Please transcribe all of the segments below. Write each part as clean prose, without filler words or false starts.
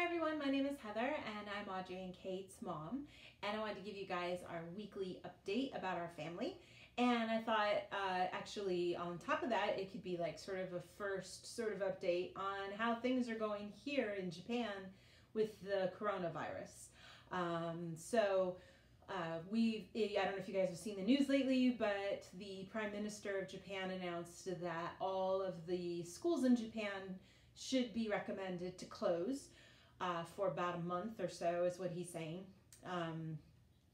Hi everyone, my name is Heather and I'm Audrey and Kate's mom, and I wanted to give you guys our weekly update about our family. And I thought actually on top of that it could be like sort of a first sort of update on how things are going here in Japan with the coronavirus. I don't know if you guys have seen the news lately, but the Prime Minister of Japan announced that all of the schools in Japan should be recommended to close for about a month or so, is what he's saying.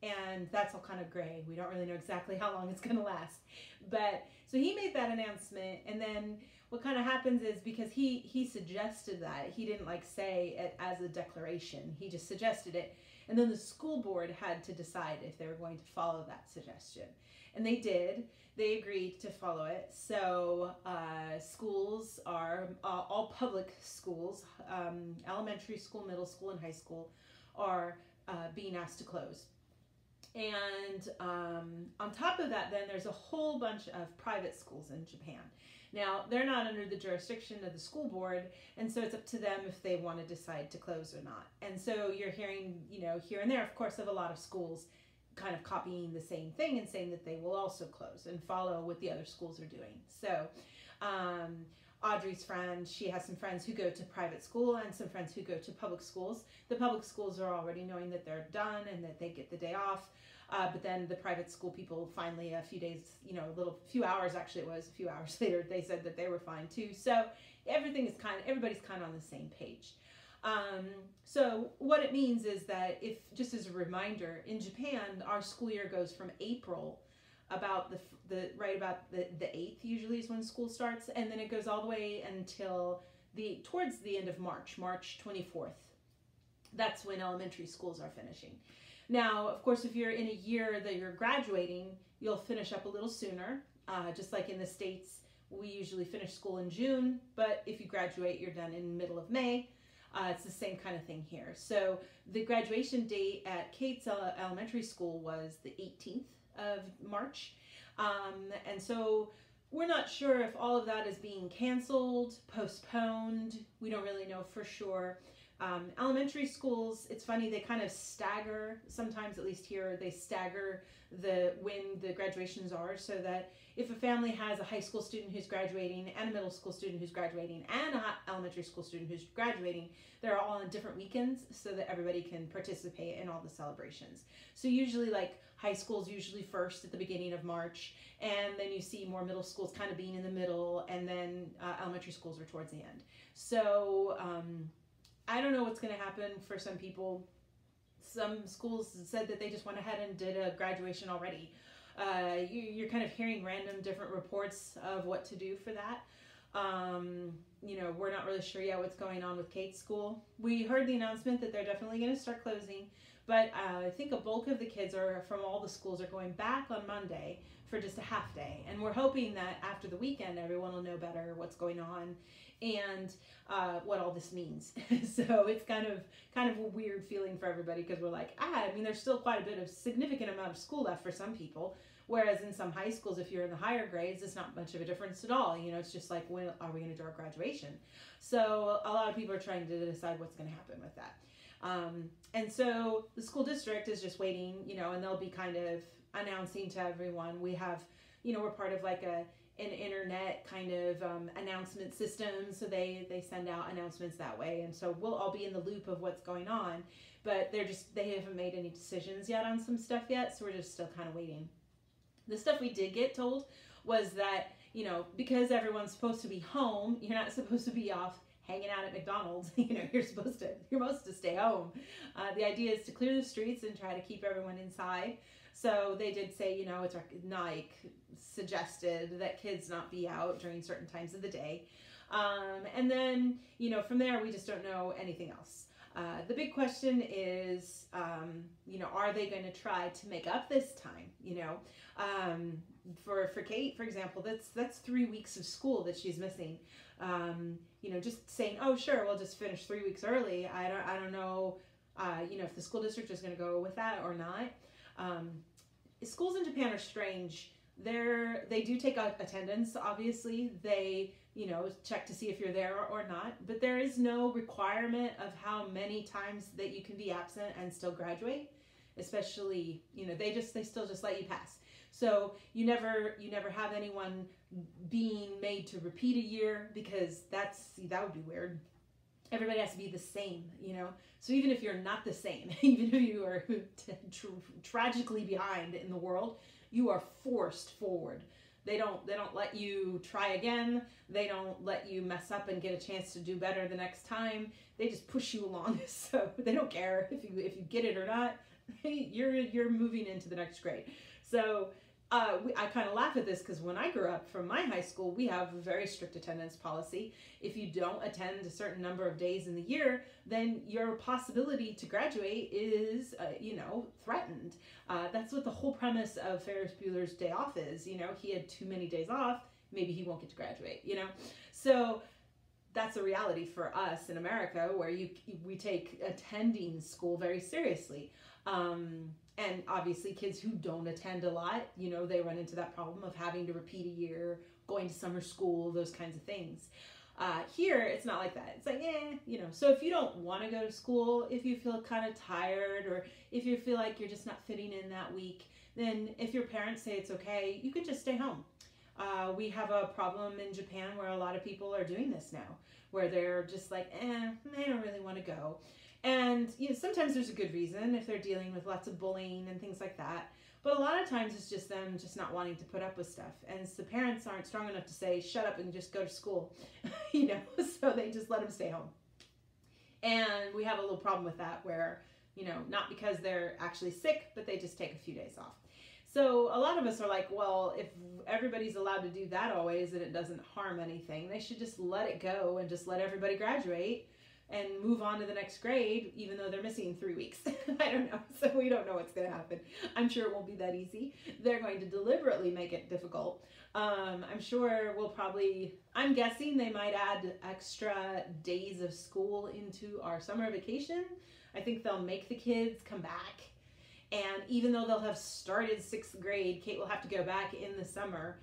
And that's all kind of gray. We don't really know exactly how long it's going to last. But so he made that announcement, and then what kind of happens is, because he suggested that, he didn't like say it as a declaration. He just suggested it. And then the school board had to decide if they were going to follow that suggestion. And they did. They agreed to follow it. So schools are, all public schools, elementary school, middle school, and high school, are being asked to close. And on top of that, then there's a whole bunch of private schools in Japan. Now, they're not under the jurisdiction of the school board, and so it's up to them if they want to decide to close or not. And so you're hearing, here and there, of course, of a lot of schools kind of copying the same thing and saying that they will also close and follow what the other schools are doing. So Audrey's friend, she has some friends who go to private school and some friends who go to public schools. The public schools are already knowing that they're done and that they get the day off. But then the private school people finally, a few days, few hours later, they said that they were fine too. So everybody's kind of on the same page. So what it means is that, if just as a reminder, in Japan, our school year goes from April, about the 8th usually is when school starts, and then it goes all the way until towards the end of March 24th. That's when elementary schools are finishing. Now, of course, if you're in a year that you're graduating, you'll finish up a little sooner. Just like in the States, we usually finish school in June, but if you graduate, you're done in the middle of May. It's the same kind of thing here. So the graduation date at Kate's elementary school was the 18th of March. And so we're not sure if all of that is being canceled, postponed. We don't really know for sure. Elementary schools, it's funny, they kind of stagger, sometimes at least here, they stagger when the graduations are, so that if a family has a high school student who's graduating and a middle school student who's graduating and an elementary school student who's graduating, they're all on different weekends so that everybody can participate in all the celebrations. So usually, like, high school's usually first at the beginning of March, and then you see more middle schools kind of being in the middle, and then elementary schools are towards the end. So I don't know what's going to happen for some people. Some schools said that they just went ahead and did a graduation already. You're kind of hearing random different reports of what to do for that. We're not really sure yet what's going on with Kate's school. We heard the announcement that they're definitely going to start closing, but I think a bulk of the kids from all the schools are going back on Monday for just a half day. And we're hoping that after the weekend, everyone will know better what's going on and what all this means. So it's kind of a weird feeling for everybody, because we're like, there's still quite a bit of significant amount of school left for some people. Whereas in some high schools, if you're in the higher grades, it's not much of a difference at all. It's just like, when are we going to do our graduation? So a lot of people are trying to decide what's going to happen with that. And so the school district is just waiting, and they'll be kind of announcing to everyone. We have, we're part of like an internet kind of announcement system, so they send out announcements that way, and so we'll all be in the loop of what's going on, but they haven't made any decisions yet on some stuff yet, so we're just still kind of waiting. The stuff we did get told was that, because everyone's supposed to be home, you're not supposed to be off hanging out at McDonald's. You're supposed to stay home. The idea is to clear the streets and try to keep everyone inside. So they did say, it's like suggested that kids not be out during certain times of the day. And then, from there, we just don't know anything else. The big question is, are they going to try to make up this time? For Kate, for example, that's 3 weeks of school that she's missing. Just saying, oh, sure, we'll just finish 3 weeks early. I don't know, if the school district is going to go with that or not. Schools in Japan are strange. They do take out attendance, obviously. They, check to see if you're there or not. But there is no requirement of how many times that you can be absent and still graduate. Especially, they still just let you pass. So you never have anyone being made to repeat a year, because that would be weird. Everybody has to be the same, So even if you're not the same, even if you are tragically behind in the world, you are forced forward. They don't let you try again. They don't let you mess up and get a chance to do better the next time. They just push you along. So they don't care if you get it or not. You're moving into the next grade. So I kind of laugh at this, because when I grew up, from my high school, we have a very strict attendance policy. If you don't attend a certain number of days in the year, then your possibility to graduate is, threatened. That's what the whole premise of Ferris Bueller's Day Off is. He had too many days off, maybe he won't get to graduate, So that's a reality for us in America, where we take attending school very seriously. And obviously kids who don't attend a lot, they run into that problem of having to repeat a year, going to summer school, those kinds of things. Here, it's not like that. It's like, so if you don't want to go to school, if you feel kind of tired, or if you feel like you're just not fitting in that week, then if your parents say it's okay, you can just stay home. We have a problem in Japan where a lot of people are doing this now, where they're just like, I don't really want to go. And sometimes there's a good reason, if they're dealing with lots of bullying and things like that. But a lot of times it's just them just not wanting to put up with stuff. And the parents aren't strong enough to say, shut up and just go to school, so they just let them stay home. And we have a little problem with that, where, not because they're actually sick, but they just take a few days off. So a lot of us are like, well, if everybody's allowed to do that always and it doesn't harm anything, they should just let it go and just let everybody graduate and move on to the next grade, even though they're missing 3 weeks. I don't know. So we don't know what's going to happen. I'm sure it won't be that easy. They're going to deliberately make it difficult. I'm sure I'm guessing they might add extra days of school into our summer vacation. I think they'll make the kids come back. And even though they'll have started 6th grade, Kate will have to go back in the summer.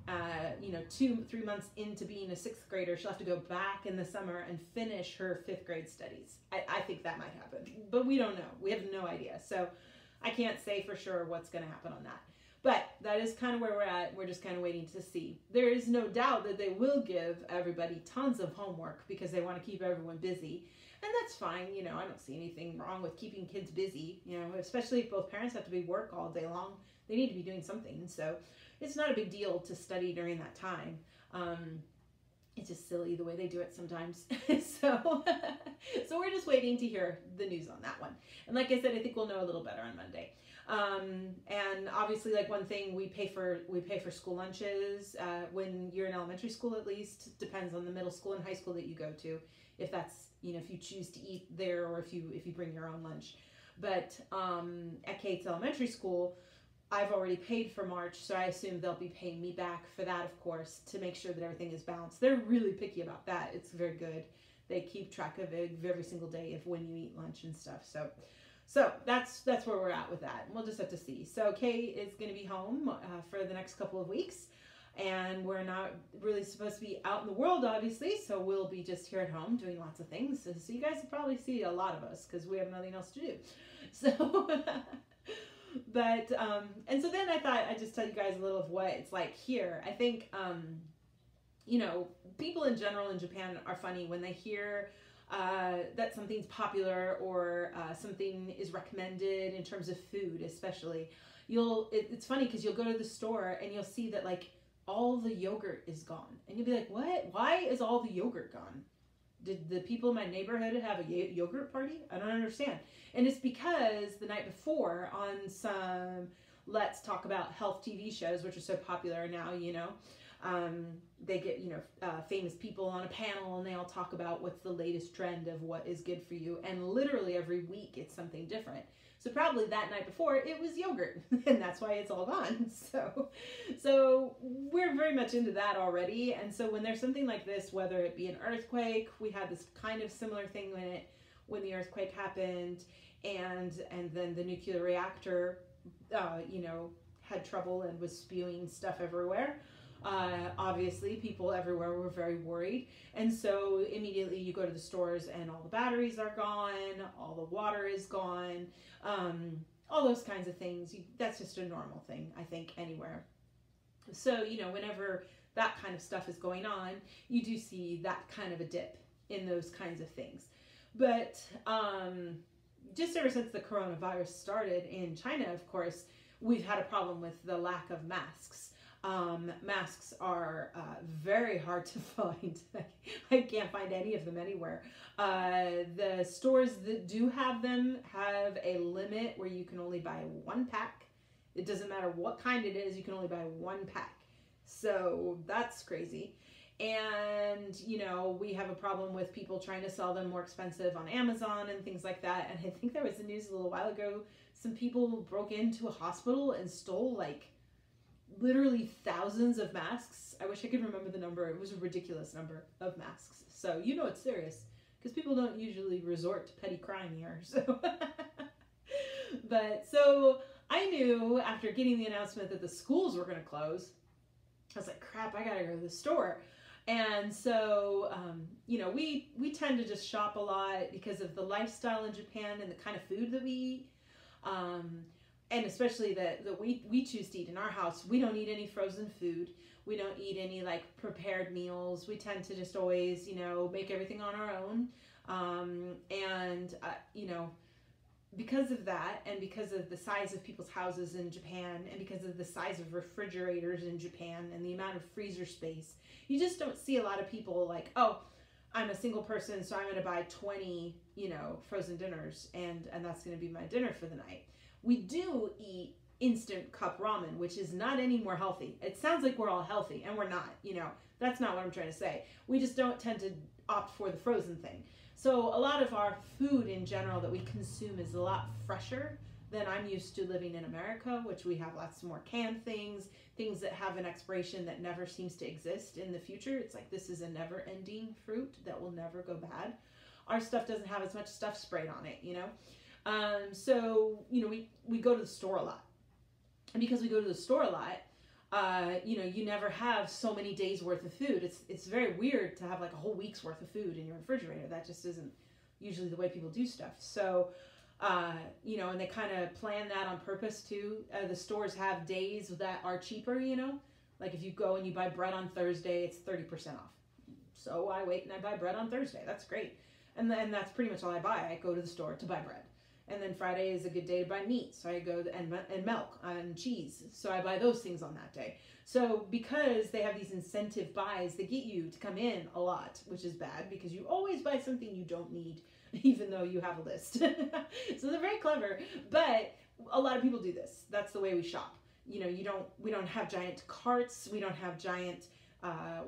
2-3 months into being a 6th grader, she'll have to go back in the summer and finish her 5th grade studies. I think that might happen, but we don't know. We have no idea. So I can't say for sure what's going to happen on that. But that is kind of where we're at. We're just kind of waiting to see. There is no doubt that they will give everybody tons of homework, because they want to keep everyone busy. And that's fine. I don't see anything wrong with keeping kids busy, especially if both parents have to be work all day long. They need to be doing something. So it's not a big deal to study during that time. It's just silly the way they do it sometimes. So we're just waiting to hear the news on that one. And like I said, I think we'll know a little better on Monday. And obviously, like, one thing, we pay for school lunches when you're in elementary school, at least. Depends on the middle school and high school that you go to, if that's, if you choose to eat there, or if you bring your own lunch. But at Kate's elementary school, I've already paid for March, so I assume they'll be paying me back for that, of course, to make sure that everything is balanced. They're really picky about that. It's very good. They keep track of it every single day of when you eat lunch and stuff. So that's where we're at with that. We'll just have to see. So Kate is going to be home for the next couple of weeks, and we're not really supposed to be out in the world, obviously, so we'll be just here at home doing lots of things. So you guys will probably see a lot of us, because we have nothing else to do. So... But, and so then I thought I'd just tell you guys a little of what it's like here. I think, people in general in Japan are funny when they hear that something's popular, or something is recommended in terms of food, especially. It's funny, because you'll go to the store and you'll see that, like, all the yogurt is gone. And you'll be like, what? Why is all the yogurt gone? Did the people in my neighborhood have a yogurt party? I don't understand. And it's because the night before, on some Let's Talk About Health TV shows, which are so popular now, they get, famous people on a panel, and they all talk about what's the latest trend of what is good for you. And literally every week it's something different. So probably that night before it was yogurt, and that's why it's all gone. So we're very much into that already. And so when there's something like this, whether it be an earthquake, we had this kind of similar thing when the earthquake happened, and then the nuclear reactor, had trouble and was spewing stuff everywhere. Obviously, people everywhere were very worried. And so immediately you go to the stores and all the batteries are gone, all the water is gone, all those kinds of things. That's just a normal thing, I think, anywhere. So, whenever that kind of stuff is going on, you do see that kind of a dip in those kinds of things. But just ever since the coronavirus started in China, of course, we've had a problem with the lack of masks. Masks are very hard to find. I can't find any of them anywhere. The stores that do have them have a limit where you can only buy one pack. It doesn't matter what kind it is, you can only buy one pack. So that's crazy. And, we have a problem with people trying to sell them more expensive on Amazon and things like that. And I think there was the news a little while ago, some people broke into a hospital and stole literally thousands of masks. I wish I could remember the number. It was a ridiculous number of masks. So it's serious because people don't usually resort to petty crime here. So, so I knew after getting the announcement that the schools were going to close, I was like, crap, I got to go to the store. And so, we tend to just shop a lot because of the lifestyle in Japan and the kind of food that we eat. And especially that we choose to eat in our house. We don't eat any frozen food. We don't eat any prepared meals. We tend to just always, make everything on our own. Because of that, and because of the size of people's houses in Japan, and because of the size of refrigerators in Japan and the amount of freezer space, you just don't see a lot of people oh, I'm a single person, so I'm going to buy 20, frozen dinners, and that's going to be my dinner for the night. We do eat instant cup ramen, which is not any more healthy. It sounds like we're all healthy, and we're not. That's not what I'm trying to say. We just don't tend to opt for the frozen thing. So a lot of our food in general that we consume is a lot fresher than I'm used to living in America, which we have lots more canned things that have an expiration that never seems to exist in the future. It's like this is a never-ending fruit that will never go bad. Our stuff doesn't have as much stuff sprayed on it, So, we go to the store a lot. And because we go to the store a lot, you never have so many days worth of food. It's very weird to have a whole week's worth of food in your refrigerator. That just isn't usually the way people do stuff. So, and they kind of plan that on purpose too. The stores have days that are cheaper, if you go and you buy bread on Thursday, it's 30% off. So I wait and I buy bread on Thursday. That's great. And then that's pretty much all I buy. I go to the store to buy bread. And then Friday is a good day to buy meat. So I go and milk and cheese. So I buy those things on that day. So because they have these incentive buys, they get you to come in a lot, which is bad because you always buy something you don't need, even though you have a list. So they're very clever. But a lot of people do this. That's the way we shop. We don't have giant carts. We don't have giant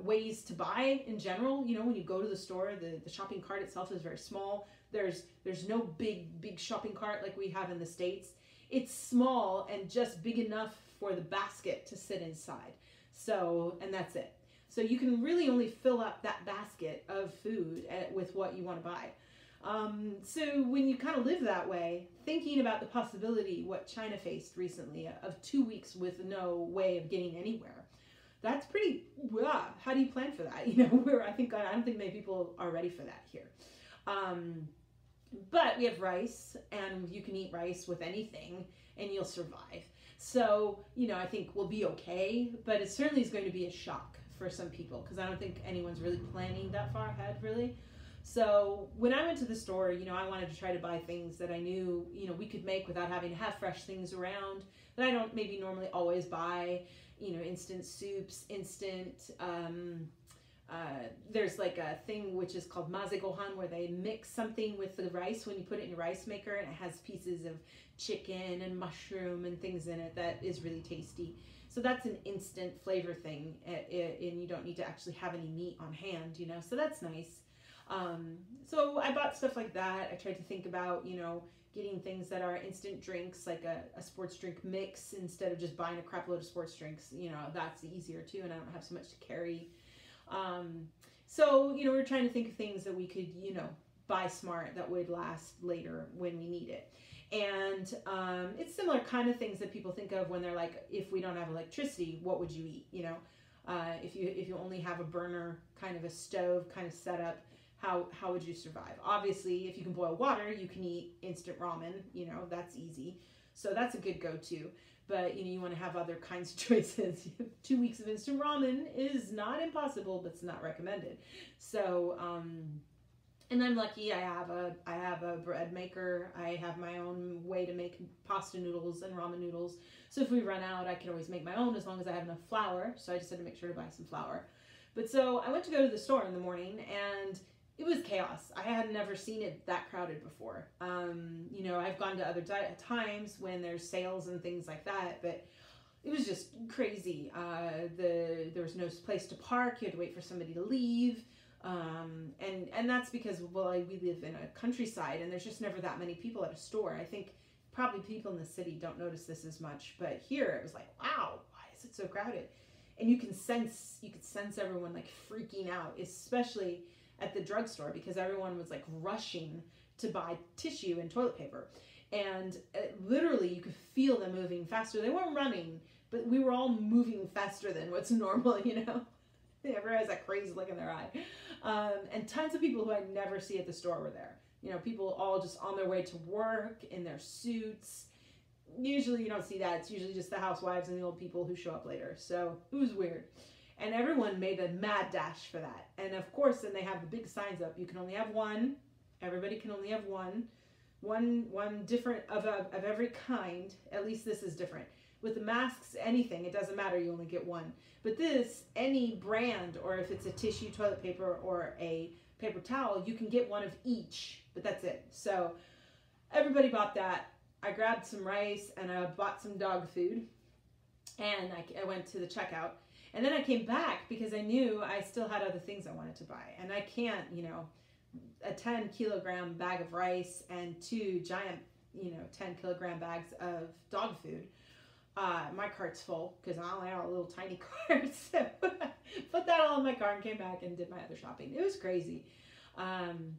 ways to buy in general. When you go to the store, the shopping cart itself is very small. There's no big shopping cart like we have in the States. It's small and just big enough for the basket to sit inside. So, and that's it. So you can really only fill up that basket of food with what you want to buy. So when you kind of live that way, thinking about the possibility, what China faced recently, of 2 weeks with no way of getting anywhere, that's pretty, how do you plan for that? I don't think many people are ready for that here. But we have rice, and you can eat rice with anything, and you'll survive. So, I think we'll be okay, but it certainly is going to be a shock for some people, because I don't think anyone's really planning that far ahead, really. So when I went to the store, I wanted to try to buy things that I knew, we could make without having to have fresh things around, that I don't maybe normally always buy, instant soups, instant, there's a thing which is called maze gohan, where they mix something with the rice when you put it in your rice maker, and it has pieces of chicken and mushroom and things in it that is really tasty. So that's an instant flavor thing, and you don't need to actually have any meat on hand, so that's nice. So I bought stuff like that. I tried to think about, getting things that are instant drinks, like a sports drink mix, instead of just buying a crap load of sports drinks. That's easier too, and I don't have so much to carry. So, we're trying to think of things that we could, buy smart that would last later when we need it. And it's similar kind of things that people think of when they're like, if we don't have electricity, what would you eat? If you only have a burner, kind of a stove kind of setup, how would you survive? Obviously, if you can boil water, you can eat instant ramen. That's easy. So that's a good go-to. But you want to have other kinds of choices. 2 weeks of instant ramen is not impossible, but it's not recommended. So and I'm lucky. I have a bread maker. I have my own way to make pasta noodles and ramen noodles. So if we run out, I can always make my own as long as I have enough flour. So I just had to make sure to buy some flour. But so I went to go to the store in the morning, and it was chaos. I had never seen it that crowded before. I've gone to other times when there's sales and things like that, but it was just crazy. There was no place to park. You had to wait for somebody to leave. And that's because, we live in a countryside, and there's just never that many people at a store. I think probably people in the city don't notice this as much, but here it was like, wow, why is it so crowded? And you could sense everyone like freaking out, especially at the drugstore, because everyone was like rushing to buy tissue and toilet paper. And literally you could feel them moving faster. They weren't running, but we were all moving faster than what's normal, Everyone has that crazy look in their eye. And tons of people who I never see at the store were there. People all just on their way to work in their suits. Usually you don't see that. It's usually just the housewives and the old people who show up later. So it was weird. And everyone made a mad dash for that. And of course, then they have the big signs up. You can only have one. Everybody can only have one. One different of every kind. At least this is different. With the masks, anything, it doesn't matter. You only get one. But this, any brand, or if it's a tissue, toilet paper, or a paper towel, you can get one of each. But that's it. So everybody bought that. I grabbed some rice and I bought some dog food. And I went to the checkout. And then I came back because I knew I still had other things I wanted to buy. And I can't, a 10-kilogram bag of rice and 2 giant, 10-kilogram bags of dog food. My cart's full because I only have a little tiny cart. So put that all in my car and came back and did my other shopping. It was crazy.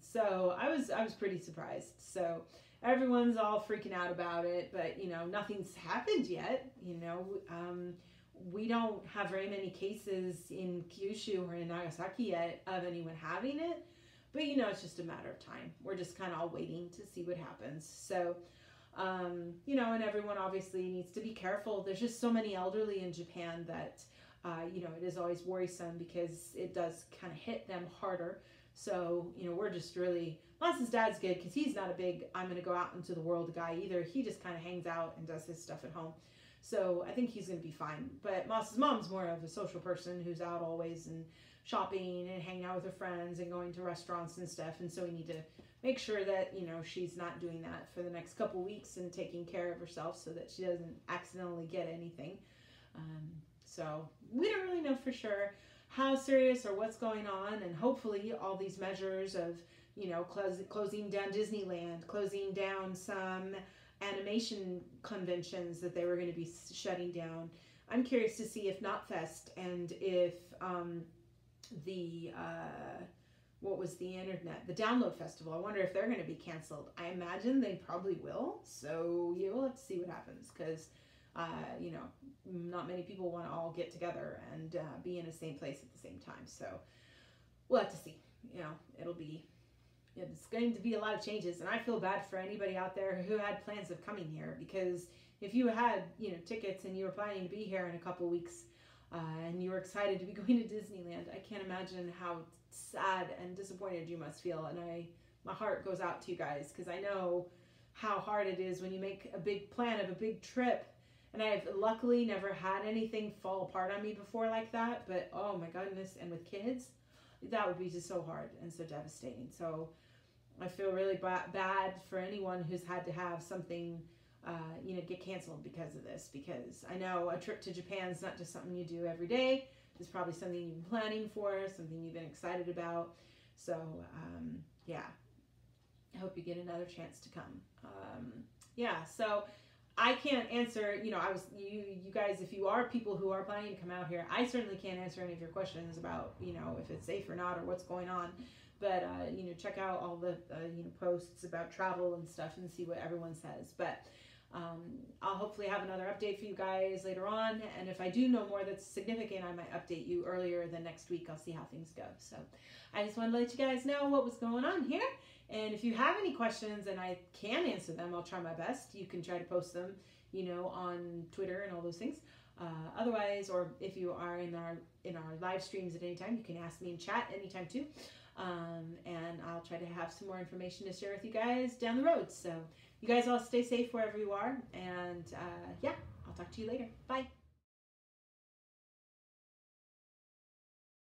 So I was pretty surprised. So everyone's all freaking out about it, but nothing's happened yet. We don't have very many cases in Kyushu or in Nagasaki yet of anyone having it, but it's just a matter of time. We're just kind of all waiting to see what happens. So, and everyone obviously needs to be careful. There's just so many elderly in Japan that, it is always worrisome because it does kind of hit them harder. So, we're just really, Moss's dad's good because he's not a big, I'm going to go out into the world guy either. He just kind of hangs out and does his stuff at home. So I think he's going to be fine. But Moss's mom's more of a social person who's out always and shopping and hanging out with her friends and going to restaurants and stuff. And so we need to make sure that, she's not doing that for the next couple weeks and taking care of herself so that she doesn't accidentally get anything. So we don't really know for sure how serious or what's going on. And hopefully all these measures of, closing down Disneyland, closing down some animation conventions that they were going to be shutting down. I'm curious to see if Knotfest and if what was the internet, the Download Festival, I wonder if they're going to be canceled. I imagine they probably will. So we'll have to see what happens because, not many people want to all get together and be in the same place at the same time. So we'll have to see. It's going to be a lot of changes, and I feel bad for anybody out there who had plans of coming here, because if you had, tickets and you were planning to be here in a couple weeks, and you were excited to be going to Disneyland, I can't imagine how sad and disappointed you must feel. And my heart goes out to you guys, because I know how hard it is when you make a big plan of a big trip. And I've luckily never had anything fall apart on me before like that, but oh my goodness, and with kids, that would be just so hard and so devastating. So I feel really bad for anyone who's had to have something, get canceled because of this, because I know a trip to Japan is not just something you do every day. It's probably something you've been planning for, something you've been excited about. So, I hope you get another chance to come. So I can't answer, you guys, if you are people who are planning to come out here, I certainly can't answer any of your questions about, if it's safe or not or what's going on. But, check out all the, posts about travel and stuff and see what everyone says. But I'll hopefully have another update for you guys later on, and if I do know more that's significant, I might update you earlier than next week. I'll see how things go. So I just wanted to let you guys know what was going on here, and if you have any questions and I can answer them, I'll try my best. You can try to post them, on Twitter and all those things. Otherwise, or if you are in our live streams at any time, you can ask me in chat anytime too. And I'll try to have some more information to share with you guys down the road. So you guys all stay safe wherever you are. And yeah, I'll talk to you later. Bye.